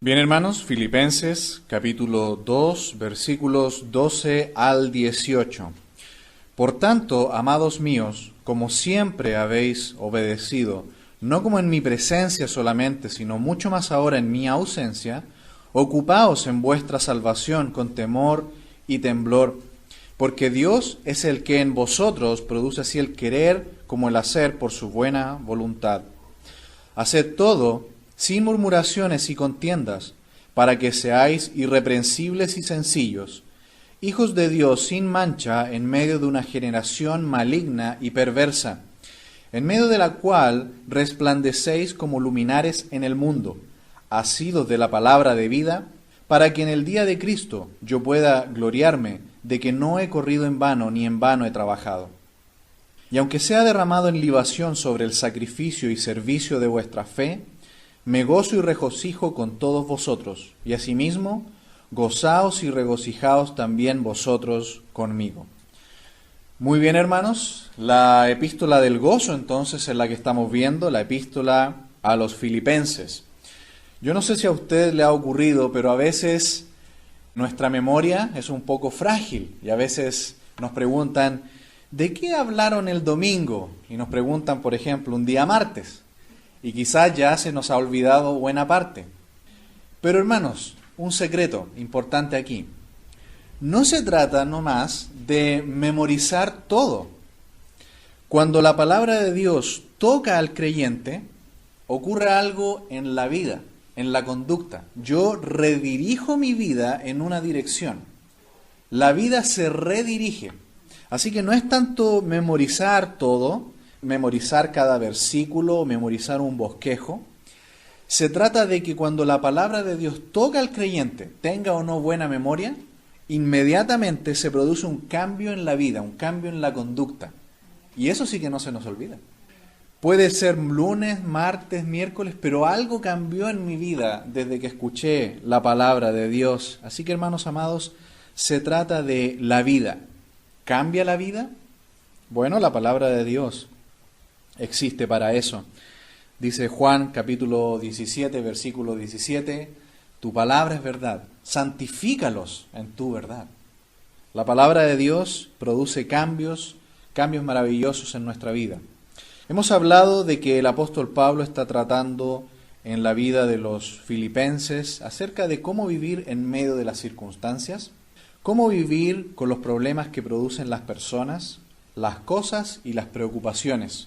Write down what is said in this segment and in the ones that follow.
Bien, hermanos, Filipenses capítulo 2, versículos 12 al 18. Por tanto, amados míos, como siempre habéis obedecido, no como en mi presencia solamente, sino mucho más ahora en mi ausencia, ocupaos en vuestra salvación con temor y temblor, porque Dios es el que en vosotros produce así el querer como el hacer por su buena voluntad. Haced todo sin murmuraciones y contiendas, para que seáis irreprensibles y sencillos, hijos de Dios sin mancha en medio de una generación maligna y perversa, en medio de la cual resplandecéis como luminares en el mundo, asidos de la palabra de vida, para que en el día de Cristo yo pueda gloriarme de que no he corrido en vano ni en vano he trabajado. Y aunque sea derramado en libación sobre el sacrificio y servicio de vuestra fe, me gozo y regocijo con todos vosotros, y asimismo, gozaos y regocijaos también vosotros conmigo. Muy bien, hermanos, la epístola del gozo entonces es la que estamos viendo, la epístola a los Filipenses. Yo no sé si a usted le ha ocurrido, pero a veces nuestra memoria es un poco frágil, y a veces nos preguntan, ¿de qué hablaron el domingo? Y nos preguntan, por ejemplo, un día martes. Y quizás ya se nos ha olvidado buena parte. Pero hermanos, un secreto importante aquí. No se trata nomás de memorizar todo. Cuando la palabra de Dios toca al creyente, ocurre algo en la vida, en la conducta. Yo redirijo mi vida en una dirección. La vida se redirige. Así que no es tanto memorizar todo, memorizar cada versículo, memorizar un bosquejo. Se trata de que cuando la palabra de Dios toca al creyente, tenga o no buena memoria, inmediatamente se produce un cambio en la vida, un cambio en la conducta. Y eso sí que no se nos olvida. Puede ser lunes, martes, miércoles, pero algo cambió en mi vida desde que escuché la palabra de Dios. Así que, hermanos amados, se trata de la vida. ¿Cambia la vida? Bueno, la palabra de Dios existe para eso. Dice Juan capítulo 17, versículo 17, tu palabra es verdad, santifícalos en tu verdad. La palabra de Dios produce cambios maravillosos en nuestra vida. Hemos hablado de que el apóstol Pablo está tratando en la vida de los filipenses acerca de cómo vivir en medio de las circunstancias, cómo vivir con los problemas que producen las personas, las cosas y las preocupaciones.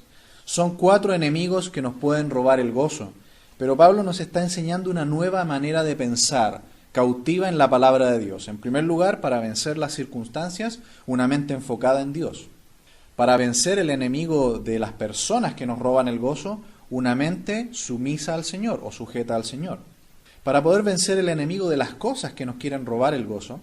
Son 4 enemigos que nos pueden robar el gozo, pero Pablo nos está enseñando una nueva manera de pensar, cautiva en la palabra de Dios. En primer lugar, para vencer las circunstancias, una mente enfocada en Dios. Para vencer el enemigo de las personas que nos roban el gozo, una mente sumisa al Señor o sujeta al Señor. Para poder vencer el enemigo de las cosas que nos quieren robar el gozo,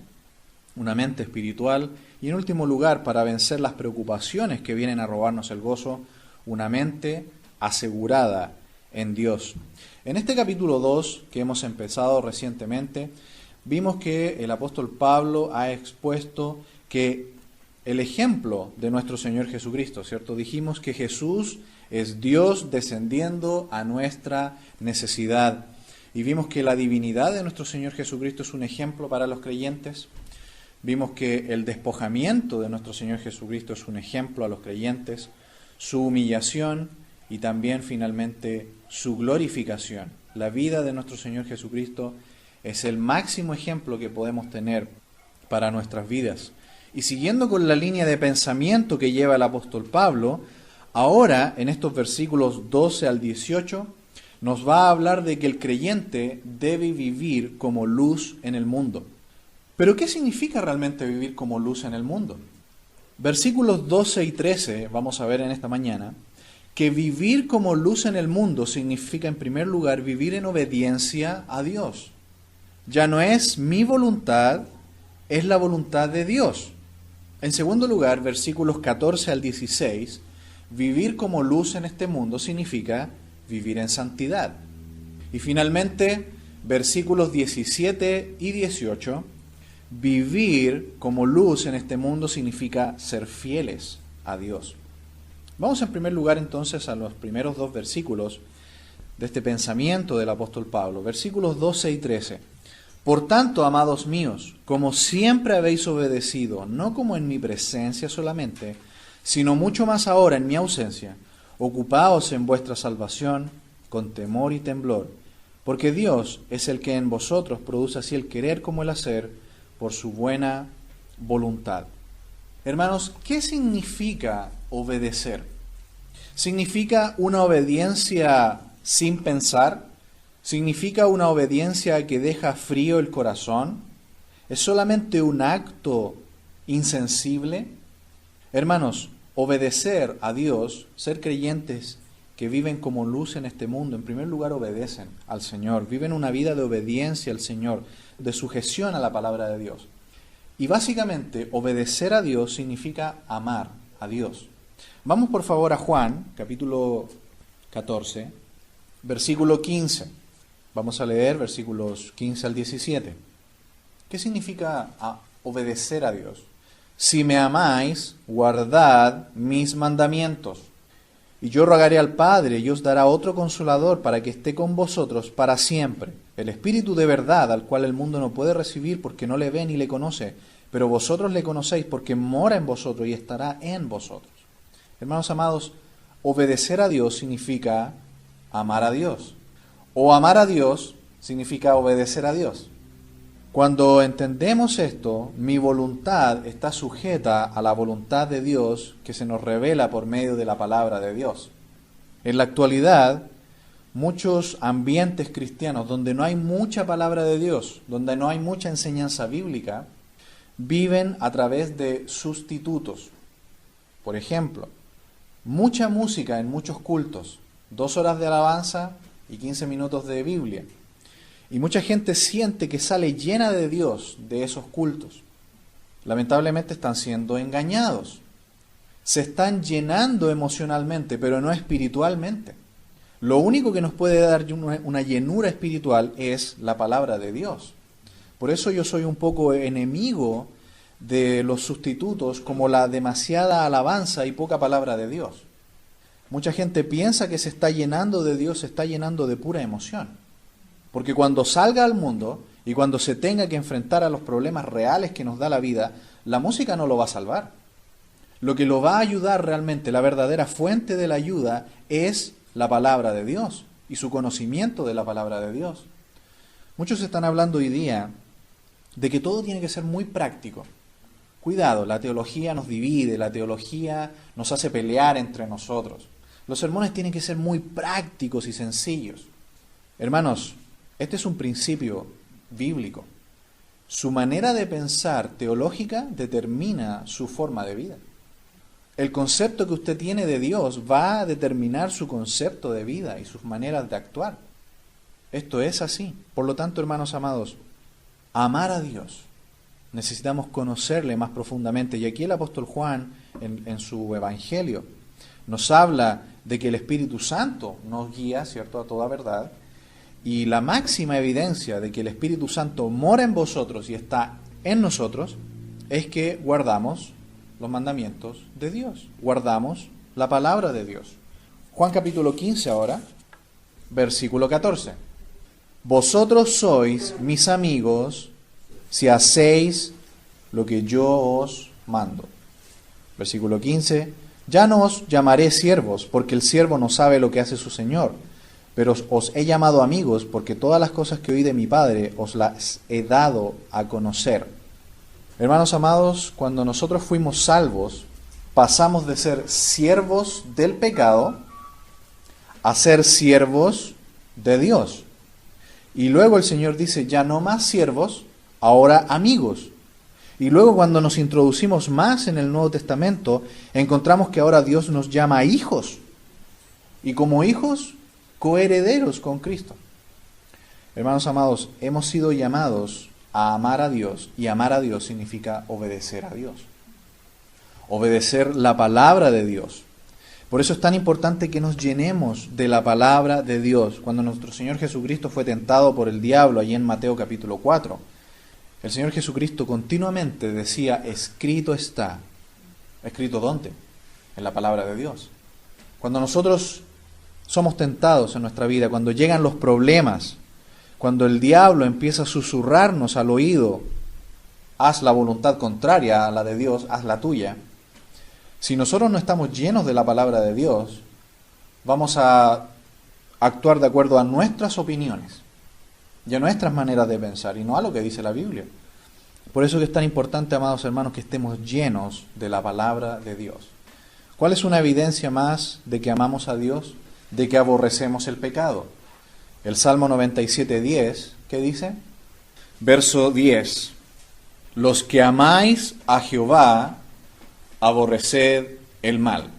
una mente espiritual. Y en último lugar, para vencer las preocupaciones que vienen a robarnos el gozo, una mente asegurada en Dios. En este capítulo 2, que hemos empezado recientemente, vimos que el apóstol Pablo ha expuesto que el ejemplo de nuestro Señor Jesucristo, ¿cierto? Dijimos que Jesús es Dios descendiendo a nuestra necesidad. Y vimos que la divinidad de nuestro Señor Jesucristo es un ejemplo para los creyentes. Vimos que el despojamiento de nuestro Señor Jesucristo es un ejemplo a los creyentes, su humillación y también finalmente su glorificación. La vida de nuestro Señor Jesucristo es el máximo ejemplo que podemos tener para nuestras vidas. Y siguiendo con la línea de pensamiento que lleva el apóstol Pablo, ahora en estos versículos 12 al 18 nos va a hablar de que el creyente debe vivir como luz en el mundo. ¿Pero qué significa realmente vivir como luz en el mundo? Versículos 12 y 13, vamos a ver en esta mañana, que vivir como luz en el mundo significa en primer lugar vivir en obediencia a Dios. Ya no es mi voluntad, es la voluntad de Dios. En segundo lugar, versículos 14 al 16, vivir como luz en este mundo significa vivir en santidad. Y finalmente, versículos 17 y 18, vivir como luz en este mundo significa ser fieles a Dios. Vamos en primer lugar entonces a los primeros 2 versículos de este pensamiento del apóstol Pablo. Versículos 12 y 13. Por tanto, amados míos, como siempre habéis obedecido, no como en mi presencia solamente, sino mucho más ahora en mi ausencia, ocupaos en vuestra salvación con temor y temblor, porque Dios es el que en vosotros produce así el querer como el hacer por su buena voluntad. Hermanos, ¿qué significa obedecer? ¿Significa una obediencia sin pensar? ¿Significa una obediencia que deja frío el corazón? ¿Es solamente un acto insensible? Hermanos, obedecer a Dios, ser creyentes que viven como luz en este mundo, en primer lugar obedecen al Señor, viven una vida de obediencia al Señor, de sujeción a la palabra de Dios. Y básicamente obedecer a Dios significa amar a Dios. Vamos por favor a Juan, capítulo 14, versículo 15. Vamos a leer versículos 15 al 17. ¿Qué significa obedecer a Dios? Si me amáis, guardad mis mandamientos. Y yo rogaré al Padre, y os dará otro consolador para que esté con vosotros para siempre. El Espíritu de verdad, al cual el mundo no puede recibir porque no le ve ni le conoce, pero vosotros le conocéis porque mora en vosotros y estará en vosotros. Hermanos amados, obedecer a Dios significa amar a Dios. O amar a Dios significa obedecer a Dios. Cuando entendemos esto, mi voluntad está sujeta a la voluntad de Dios que se nos revela por medio de la palabra de Dios. En la actualidad, muchos ambientes cristianos donde no hay mucha palabra de Dios, donde no hay mucha enseñanza bíblica, viven a través de sustitutos. Por ejemplo, mucha música en muchos cultos, 2 horas de alabanza y 15 minutos de Biblia. Y mucha gente siente que sale llena de Dios de esos cultos. Lamentablemente están siendo engañados. Se están llenando emocionalmente, pero no espiritualmente. Lo único que nos puede dar una llenura espiritual es la palabra de Dios. Por eso yo soy un poco enemigo de los sustitutos como la demasiada alabanza y poca palabra de Dios. Mucha gente piensa que se está llenando de Dios, se está llenando de pura emoción. Porque cuando salga al mundo y cuando se tenga que enfrentar a los problemas reales que nos da la vida, la música no lo va a salvar. Lo que lo va a ayudar realmente, la verdadera fuente de la ayuda, es la palabra de Dios y su conocimiento de la palabra de Dios. Muchos están hablando hoy día de que todo tiene que ser muy práctico. Cuidado, la teología nos divide, la teología nos hace pelear entre nosotros. Los sermones tienen que ser muy prácticos y sencillos. Hermanos, este es un principio bíblico. Su manera de pensar teológica determina su forma de vida. El concepto que usted tiene de Dios va a determinar su concepto de vida y sus maneras de actuar. Esto es así. Por lo tanto, hermanos amados, amar a Dios, necesitamos conocerle más profundamente. Y aquí el apóstol Juan, en su evangelio, nos habla de que el Espíritu Santo nos guía, ¿cierto?, a toda verdad. Y la máxima evidencia de que el Espíritu Santo mora en vosotros y está en nosotros es que guardamos los mandamientos de Dios, guardamos la palabra de Dios. Juan capítulo 15 ahora, versículo 14. Vosotros sois mis amigos si hacéis lo que yo os mando. Versículo 15. Ya no os llamaré siervos, porque el siervo no sabe lo que hace su Señor, pero os he llamado amigos, porque todas las cosas que oí de mi Padre os las he dado a conocer. Hermanos amados, cuando nosotros fuimos salvos, pasamos de ser siervos del pecado a ser siervos de Dios. Y luego el Señor dice, ya no más siervos, ahora amigos. Y luego cuando nos introducimos más en el Nuevo Testamento, encontramos que ahora Dios nos llama hijos. Y como hijos, coherederos con Cristo. Hermanos amados, hemos sido llamados a amar a Dios, y amar a Dios significa obedecer a Dios. Obedecer la palabra de Dios. Por eso es tan importante que nos llenemos de la palabra de Dios. Cuando nuestro Señor Jesucristo fue tentado por el diablo, allí en Mateo capítulo 4, el Señor Jesucristo continuamente decía, escrito está. ¿Escrito dónde? En la palabra de Dios. Cuando nosotros somos tentados en nuestra vida, cuando llegan los problemas, cuando el diablo empieza a susurrarnos al oído, haz la voluntad contraria a la de Dios, haz la tuya. Si nosotros no estamos llenos de la palabra de Dios, vamos a actuar de acuerdo a nuestras opiniones y a nuestras maneras de pensar, y no a lo que dice la Biblia. Por eso que es tan importante, amados hermanos, que estemos llenos de la palabra de Dios. ¿Cuál es una evidencia más de que amamos a Dios? De que aborrecemos el pecado. El Salmo 97:10, ¿qué dice? Verso 10. Los que amáis a Jehová, aborreced el mal.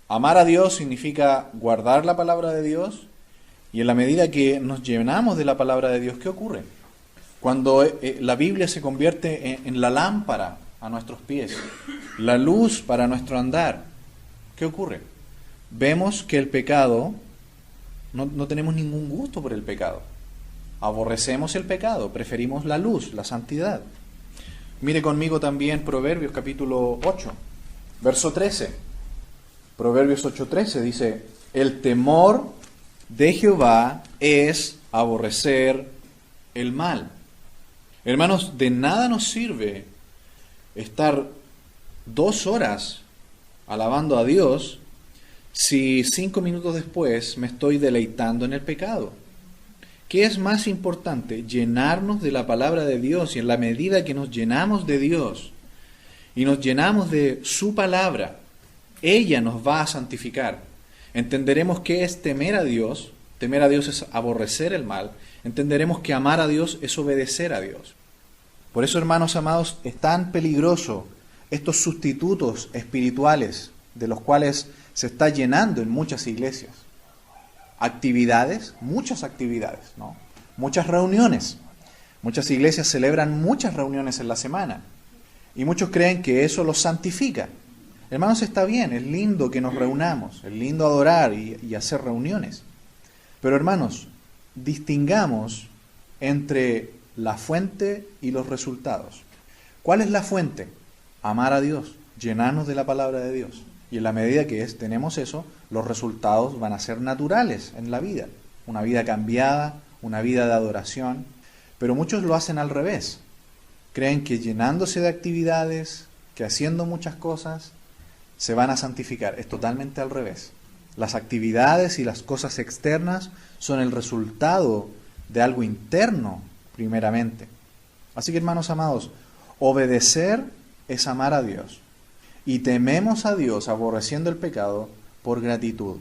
Amar a Dios significa guardar la palabra de Dios, y en la medida que nos llenamos de la palabra de Dios, ¿qué ocurre? Cuando la Biblia se convierte en la lámpara a nuestros pies, la luz para nuestro andar, ¿qué ocurre? Vemos que el pecado, no tenemos ningún gusto por el pecado. Aborrecemos el pecado, preferimos la luz, la santidad. Mire conmigo también Proverbios capítulo 8, verso 13. Proverbios 8:13 dice, el temor de Jehová es aborrecer el mal. Hermanos, de nada nos sirve estar 2 horas alabando a Dios si 5 minutos después me estoy deleitando en el pecado. ¿Qué es más importante? Llenarnos de la palabra de Dios, y en la medida que nos llenamos de Dios y nos llenamos de su palabra, ella nos va a santificar. Entenderemos qué es temer a Dios. Temer a Dios es aborrecer el mal. Entenderemos que amar a Dios es obedecer a Dios. Por eso, hermanos amados, es tan peligroso estos sustitutos espirituales de los cuales se está llenando en muchas iglesias. Actividades, muchas actividades, ¿no? Muchas reuniones. Muchas iglesias celebran muchas reuniones en la semana, y muchos creen que eso los santifica. Hermanos, está bien, es lindo que nos reunamos, es lindo adorar y hacer reuniones. Pero hermanos, distingamos entre la fuente y los resultados. ¿Cuál es la fuente? Amar a Dios, llenarnos de la palabra de Dios. Y en la medida que tenemos eso, los resultados van a ser naturales en la vida. Una vida cambiada, una vida de adoración. Pero muchos lo hacen al revés. Creen que llenándose de actividades, que haciendo muchas cosas, se van a santificar. Es totalmente al revés. Las actividades y las cosas externas son el resultado de algo interno, primeramente. Así que, hermanos amados, obedecer es amar a Dios. Y tememos a Dios aborreciendo el pecado por gratitud.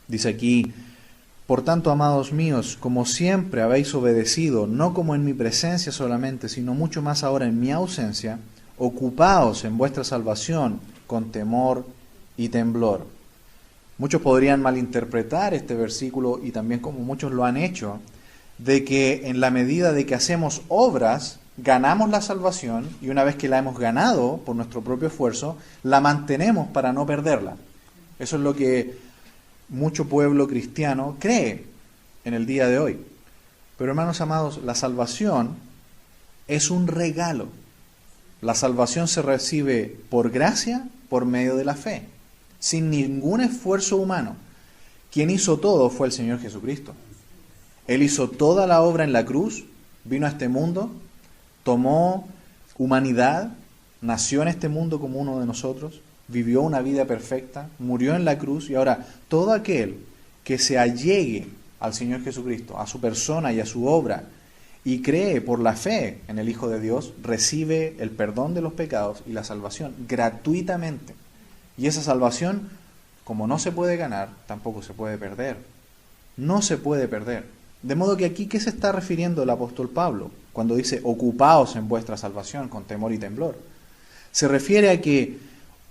Dice aquí, por tanto, amados míos, como siempre habéis obedecido, no como en mi presencia solamente, sino mucho más ahora en mi ausencia, ocupaos en vuestra salvación con temor y temblor. Muchos podrían malinterpretar este versículo, y también como muchos lo han hecho, de que en la medida de que hacemos obras, ganamos la salvación, y una vez que la hemos ganado por nuestro propio esfuerzo, la mantenemos para no perderla. Eso es lo que mucho pueblo cristiano cree en el día de hoy. Pero, hermanos amados, la salvación es un regalo. La salvación se recibe por gracia, por medio de la fe, sin ningún esfuerzo humano. Quien hizo todo fue el Señor Jesucristo. Él hizo toda la obra en la cruz, vino a este mundo, tomó humanidad, nació en este mundo como uno de nosotros, vivió una vida perfecta, murió en la cruz, y ahora todo aquel que se allegue al Señor Jesucristo, a su persona y a su obra, y cree por la fe en el Hijo de Dios, recibe el perdón de los pecados y la salvación gratuitamente. Y esa salvación, como no se puede ganar, tampoco se puede perder. No se puede perder. De modo que aquí, ¿qué se está refiriendo el apóstol Pablo cuando dice ocupaos en vuestra salvación con temor y temblor? Se refiere a que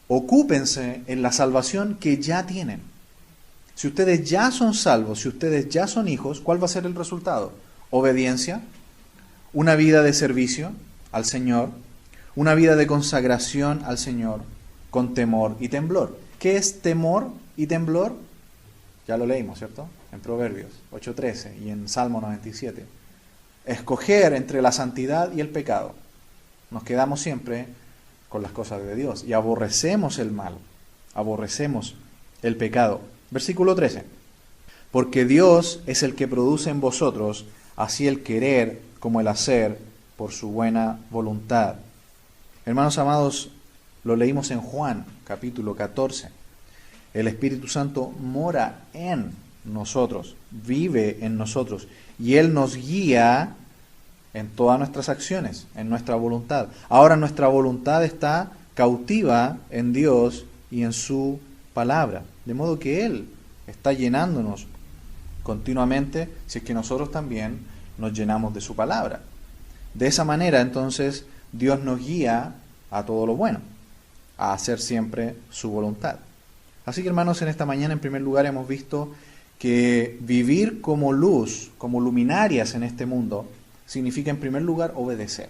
ocúpense en la salvación que ya tienen. Si ustedes ya son salvos, si ustedes ya son hijos, ¿cuál va a ser el resultado? Obediencia, una vida de servicio al Señor, una vida de consagración al Señor con temor y temblor. ¿Qué es temor y temblor? Ya lo leímos, ¿cierto? En Proverbios 8:13 y en Salmo 97. Escoger entre la santidad y el pecado. Nos quedamos siempre con las cosas de Dios y aborrecemos el mal, aborrecemos el pecado. Versículo 13. porque Dios es el que produce en vosotros así el querer como el hacer por su buena voluntad. Hermanos amados, lo leímos en Juan, capítulo 14. El Espíritu Santo mora en nosotros, vive en nosotros, y Él nos guía en todas nuestras acciones, en nuestra voluntad. Ahora nuestra voluntad está cautiva en Dios y en su palabra, de modo que Él está llenándonos continuamente si es que nosotros también nos llenamos de su palabra. De esa manera, entonces, Dios nos guía a todo lo bueno, a hacer siempre su voluntad. Así que, hermanos, en esta mañana, en primer lugar, hemos visto que vivir como luz, como luminarias en este mundo, significa, en primer lugar, obedecer.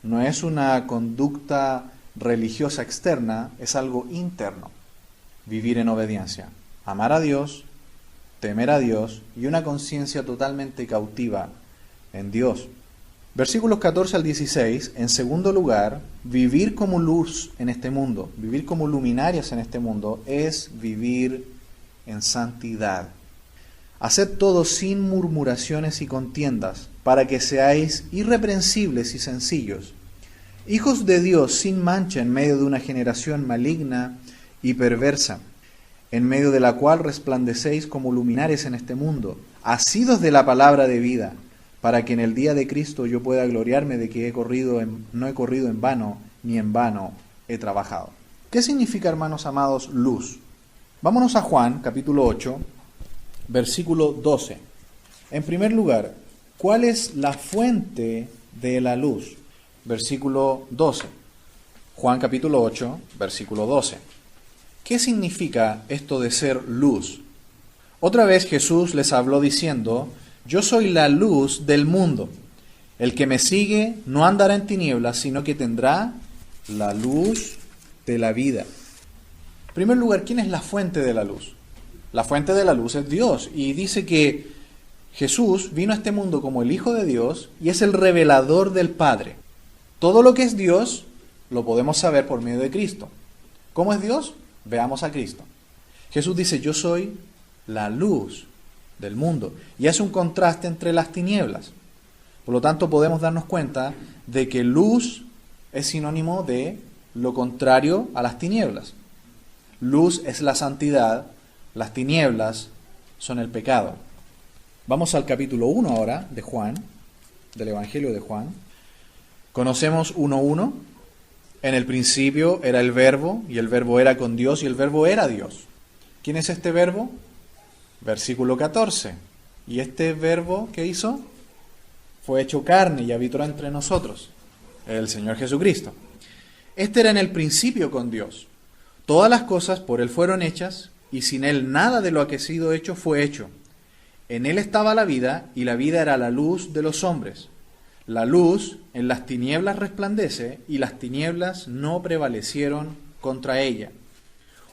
No es una conducta religiosa externa, es algo interno. Vivir en obediencia, amar a Dios, temer a Dios y una conciencia totalmente cautiva en Dios. Versículos 14 al 16, en segundo lugar, vivir como luz en este mundo, vivir como luminarias en este mundo, es vivir en santidad. Haced todo sin murmuraciones y contiendas, para que seáis irreprensibles y sencillos, hijos de Dios sin mancha en medio de una generación maligna y perversa, en medio de la cual resplandecéis como luminares en este mundo, asidos de la palabra de vida, para que en el día de Cristo yo pueda gloriarme de que no he corrido en vano, ni en vano he trabajado. ¿Qué significa, hermanos amados, luz? Vámonos a Juan, capítulo 8, versículo 12. En primer lugar, ¿cuál es la fuente de la luz? Versículo 12. Juan capítulo 8, versículo 12. ¿Qué significa esto de ser luz? Otra vez Jesús les habló diciendo: yo soy la luz del mundo. El que me sigue no andará en tinieblas, sino que tendrá la luz de la vida. En primer lugar, ¿quién es la fuente de la luz? La fuente de la luz es Dios. Y dice que Jesús vino a este mundo como el Hijo de Dios y es el revelador del Padre. Todo lo que es Dios lo podemos saber por medio de Cristo. ¿Cómo es Dios? Veamos a Cristo. Jesús dice: yo soy la luz del mundo. Y hace un contraste entre las tinieblas. Por lo tanto, podemos darnos cuenta de que luz es sinónimo de lo contrario a las tinieblas. Luz es la santidad, las tinieblas son el pecado. Vamos al capítulo 1 ahora de Juan, del Evangelio de Juan. Conocemos 1:1. En el principio era el Verbo, y el Verbo era con Dios, y el Verbo era Dios. ¿Quién es este Verbo? Versículo 14. ¿Y este Verbo qué hizo? Fue hecho carne y habitó entre nosotros, el Señor Jesucristo. Este era en el principio con Dios. Todas las cosas por Él fueron hechas, y sin Él nada de lo que ha sido hecho fue hecho. En Él estaba la vida, y la vida era la luz de los hombres. La luz en las tinieblas resplandece, y las tinieblas no prevalecieron contra ella.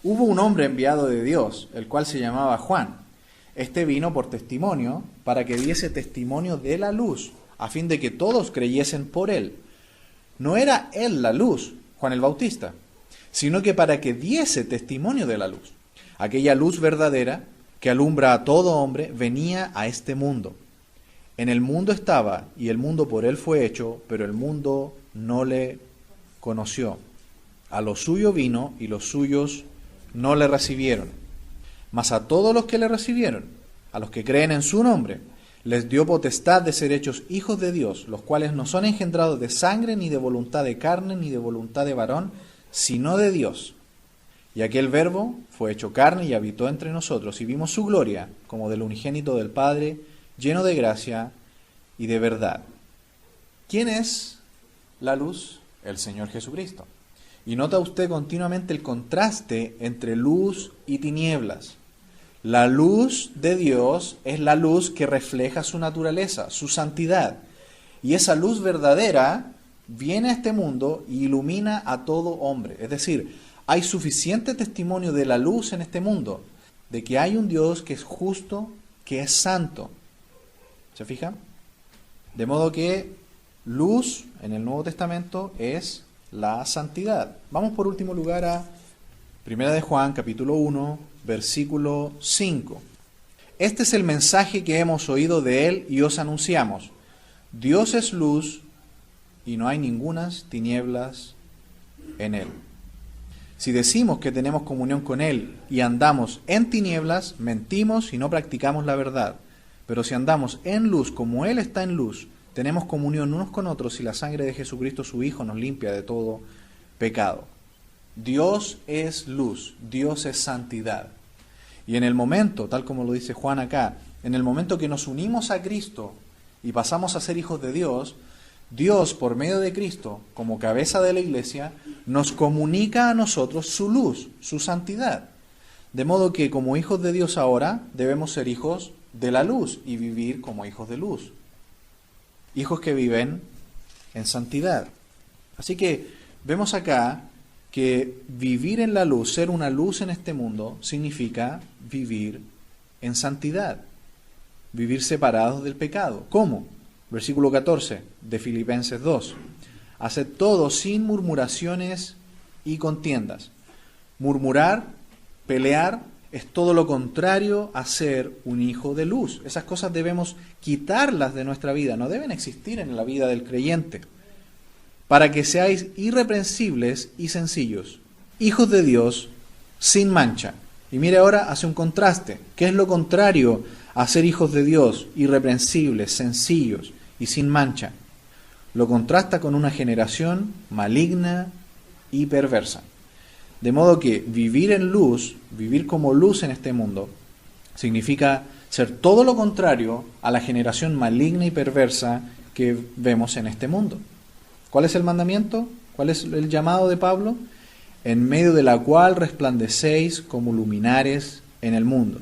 Hubo un hombre enviado de Dios, el cual se llamaba Juan. Este vino por testimonio, para que diese testimonio de la luz, a fin de que todos creyesen por él. No era él la luz, Juan el Bautista, sino que para que diese testimonio de la luz. Aquella luz verdadera, que alumbra a todo hombre, venía a este mundo. En el mundo estaba, y el mundo por él fue hecho, pero el mundo no le conoció. A lo suyo vino, y los suyos no le recibieron. Mas a todos los que le recibieron, a los que creen en su nombre, les dio potestad de ser hechos hijos de Dios, los cuales no son engendrados de sangre, ni de voluntad de carne, ni de voluntad de varón, sino de Dios. Y aquel Verbo fue hecho carne y habitó entre nosotros, y vimos su gloria, como del unigénito del Padre, lleno de gracia y de verdad. ¿Quién es la luz? El Señor Jesucristo. Y nota usted continuamente el contraste entre luz y tinieblas. La luz de Dios es la luz que refleja su naturaleza, su santidad. Y esa luz verdadera viene a este mundo y ilumina a todo hombre. Es decir, hay suficiente testimonio de la luz en este mundo, de que hay un Dios que es justo, que es santo. ¿Se fija? De modo que luz en el Nuevo Testamento es la santidad. Vamos por último lugar a 1 de Juan, capítulo 1, versículo 5. Este es el mensaje que hemos oído de Él y os anunciamos. Dios es luz y no hay ningunas tinieblas en Él. Si decimos que tenemos comunión con Él y andamos en tinieblas, mentimos y no practicamos la verdad. Pero si andamos en luz como Él está en luz, tenemos comunión unos con otros y la sangre de Jesucristo su Hijo nos limpia de todo pecado. Dios es luz, Dios es santidad. Y en el momento, tal como lo dice Juan acá, en el momento que nos unimos a Cristo y pasamos a ser hijos de Dios, Dios, por medio de Cristo, como cabeza de la iglesia, nos comunica a nosotros su luz, su santidad. De modo que como hijos de Dios ahora debemos ser hijos de la luz y vivir como hijos de luz. Hijos que viven en santidad. Así que vemos acá que vivir en la luz, ser una luz en este mundo, significa vivir en santidad, vivir separados del pecado. ¿Cómo? Versículo 14 de Filipenses 2. Haced todo sin murmuraciones y contiendas. Murmurar, pelear, es todo lo contrario a ser un hijo de luz. Esas cosas debemos quitarlas de nuestra vida, no deben existir en la vida del creyente. Para que seáis irreprensibles y sencillos, hijos de Dios sin mancha. Y mire ahora, hace un contraste. ¿Qué es lo contrario a ser hijos de Dios, irreprensibles, sencillos y sin mancha? Lo contrasta con una generación maligna y perversa. De modo que vivir en luz, vivir como luz en este mundo, significa ser todo lo contrario a la generación maligna y perversa que vemos en este mundo. ¿Cuál es el mandamiento? ¿Cuál es el llamado de Pablo? En medio de la cual resplandecéis como luminares en el mundo.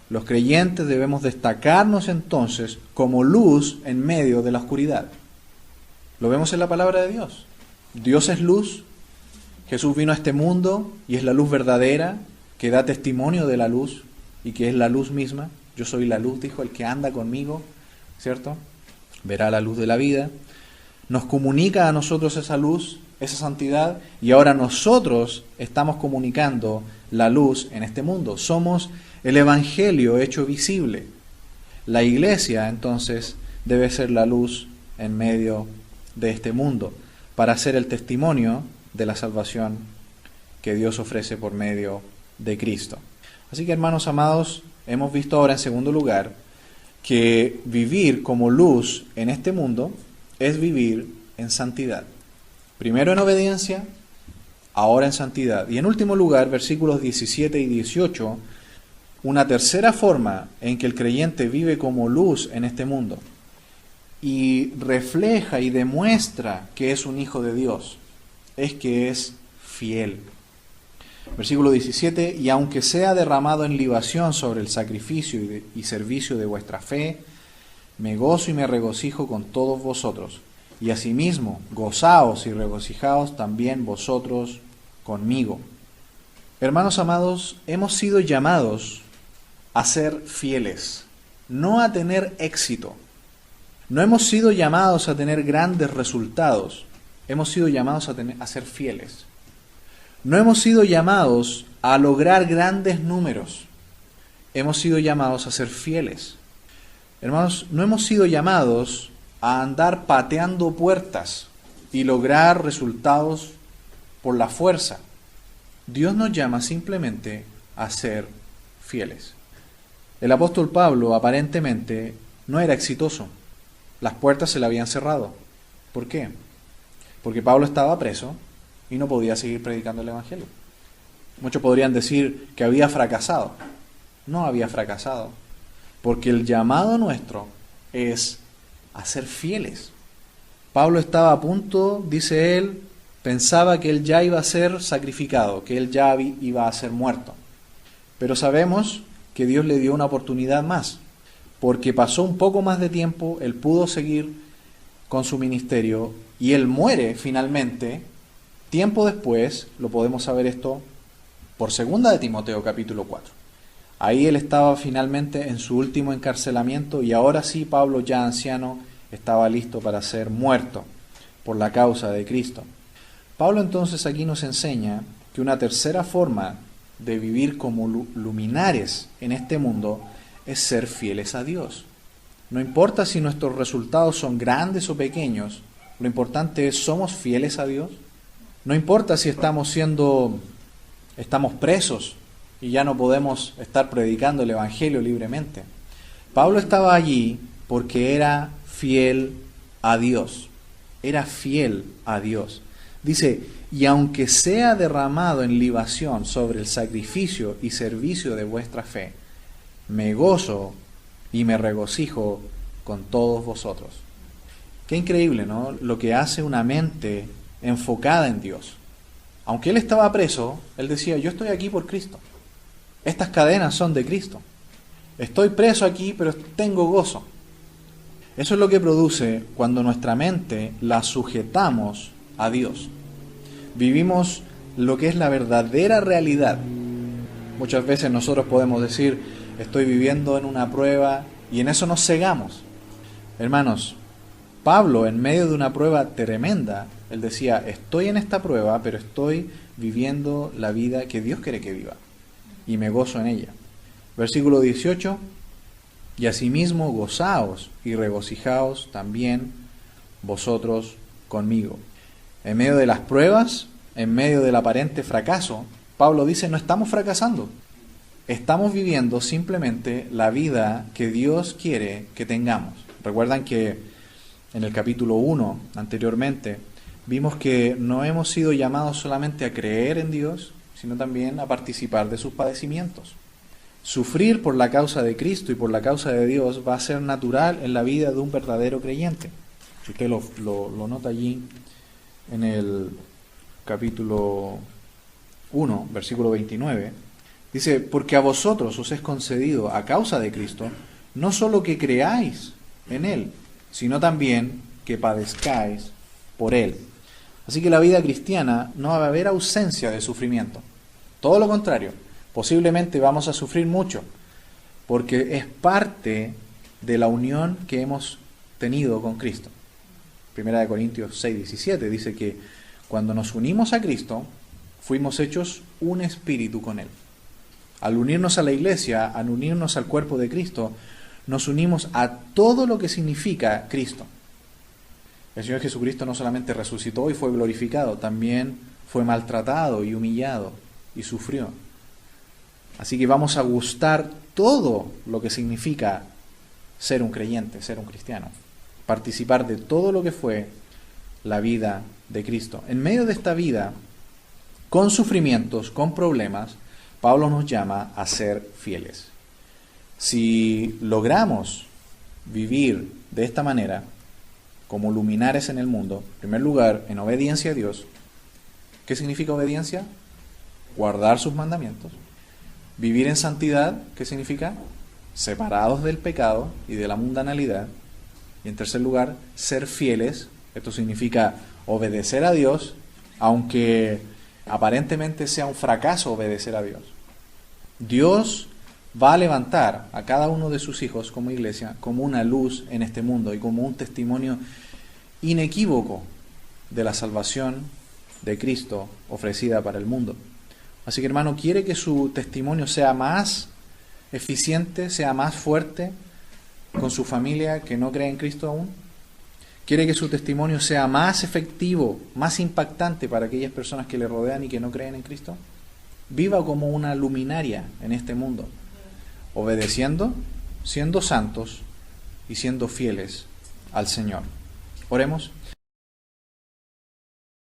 Los creyentes debemos destacarnos entonces como luz en medio de la oscuridad. Lo vemos en la palabra de Dios. Dios es luz. Jesús vino a este mundo y es la luz verdadera que da testimonio de la luz y que es la luz misma. Yo soy la luz, dijo, el que anda conmigo, ¿cierto? Verá la luz de la vida. Nos comunica a nosotros esa luz, esa santidad, y ahora nosotros estamos comunicando la luz en este mundo. Somos el Evangelio hecho visible. La iglesia, entonces, debe ser la luz en medio de este mundo, para ser el testimonio de la salvación que Dios ofrece por medio de Cristo. Así que, hermanos amados, hemos visto ahora en segundo lugar que vivir como luz en este mundo es vivir en santidad. Primero en obediencia, ahora en santidad. Y en último lugar, versículos 17 y 18, una tercera forma en que el creyente vive como luz en este mundo y refleja y demuestra que es un hijo de Dios, es que es fiel. Versículo 17, y aunque sea derramado en libación sobre el sacrificio y servicio de vuestra fe, me gozo y me regocijo con todos vosotros, y asimismo gozaos y regocijaos también vosotros conmigo. Hermanos amados, hemos sido llamados a ser fieles, no a tener éxito. No hemos sido llamados a tener grandes resultados, hemos sido llamados a ser fieles. No hemos sido llamados a lograr grandes números, hemos sido llamados a ser fieles. Hermanos, no hemos sido llamados a andar pateando puertas y lograr resultados por la fuerza. Dios nos llama simplemente a ser fieles. El apóstol Pablo aparentemente no era exitoso. Las puertas se le habían cerrado. ¿Por qué? Porque Pablo estaba preso y no podía seguir predicando el Evangelio. Muchos podrían decir que había fracasado. No había fracasado. Porque el llamado nuestro es a ser fieles. Pablo estaba a punto, dice él, pensaba que él ya iba a ser sacrificado, que él ya iba a ser muerto. Pero sabemos que Dios le dio una oportunidad más, porque pasó un poco más de tiempo, él pudo seguir con su ministerio y él muere finalmente. Tiempo después, lo podemos saber esto por 2 de Timoteo capítulo 4. Ahí él estaba finalmente en su último encarcelamiento y ahora sí Pablo, ya anciano, estaba listo para ser muerto por la causa de Cristo. Pablo entonces aquí nos enseña que una tercera forma de vivir como luminares en este mundo es ser fieles a Dios. No importa si nuestros resultados son grandes o pequeños, lo importante es, ¿somos fieles a Dios? No importa si estamos presos y ya no podemos estar predicando el Evangelio libremente. Pablo estaba allí porque era fiel a Dios. Era fiel a Dios. Dice, y aunque sea derramado en libación sobre el sacrificio y servicio de vuestra fe, me gozo y me regocijo con todos vosotros. Qué increíble, ¿no? Lo que hace una mente enfocada en Dios. Aunque él estaba preso, él decía, yo estoy aquí por Cristo. Estas cadenas son de Cristo. Estoy preso aquí, pero tengo gozo. Eso es lo que produce cuando nuestra mente la sujetamos a Dios. Vivimos lo que es la verdadera realidad. Muchas veces nosotros podemos decir, estoy viviendo en una prueba, y en eso nos cegamos. Hermanos, Pablo, en medio de una prueba tremenda, él decía, estoy en esta prueba, pero estoy viviendo la vida que Dios quiere que viva, y me gozo en ella. Versículo 18, y asimismo gozaos y regocijaos también vosotros conmigo. En medio de las pruebas, en medio del aparente fracaso, Pablo dice, no estamos fracasando. Estamos viviendo simplemente la vida que Dios quiere que tengamos. Recuerdan que en el capítulo 1, anteriormente, vimos que no hemos sido llamados solamente a creer en Dios, sino también a participar de sus padecimientos. Sufrir por la causa de Cristo y por la causa de Dios va a ser natural en la vida de un verdadero creyente. Si usted lo nota allí en el capítulo 1, versículo 29, dice, porque a vosotros os es concedido a causa de Cristo, no solo que creáis en Él, sino también que padezcáis por Él. Así que la vida cristiana no va a haber ausencia de sufrimiento. Todo lo contrario, posiblemente vamos a sufrir mucho, porque es parte de la unión que hemos tenido con Cristo. Primera de Corintios 6:17 dice que cuando nos unimos a Cristo, fuimos hechos un espíritu con Él. Al unirnos a la iglesia, al unirnos al cuerpo de Cristo, nos unimos a todo lo que significa Cristo. El Señor Jesucristo no solamente resucitó y fue glorificado, también fue maltratado y humillado y sufrió. Así que vamos a gustar todo lo que significa ser un creyente, ser un cristiano. Participar de todo lo que fue la vida de Cristo. En medio de esta vida, con sufrimientos, con problemas, Pablo nos llama a ser fieles. Si logramos vivir de esta manera, como luminares en el mundo, en primer lugar, en obediencia a Dios. ¿Qué significa obediencia? Guardar sus mandamientos. Vivir en santidad, ¿qué significa? Separados del pecado y de la mundanalidad. Y en tercer lugar, ser fieles. Esto significa obedecer a Dios, aunque aparentemente sea un fracaso obedecer a Dios. Dios va a levantar a cada uno de sus hijos como iglesia, como una luz en este mundo y como un testimonio inequívoco de la salvación de Cristo ofrecida para el mundo. Así que, hermano, ¿quiere que su testimonio sea más eficiente, sea más fuerte con su familia que no cree en Cristo aún? ¿Quiere que su testimonio sea más efectivo, más impactante para aquellas personas que le rodean y que no creen en Cristo? Viva como una luminaria en este mundo, obedeciendo, siendo santos y siendo fieles al Señor. Oremos.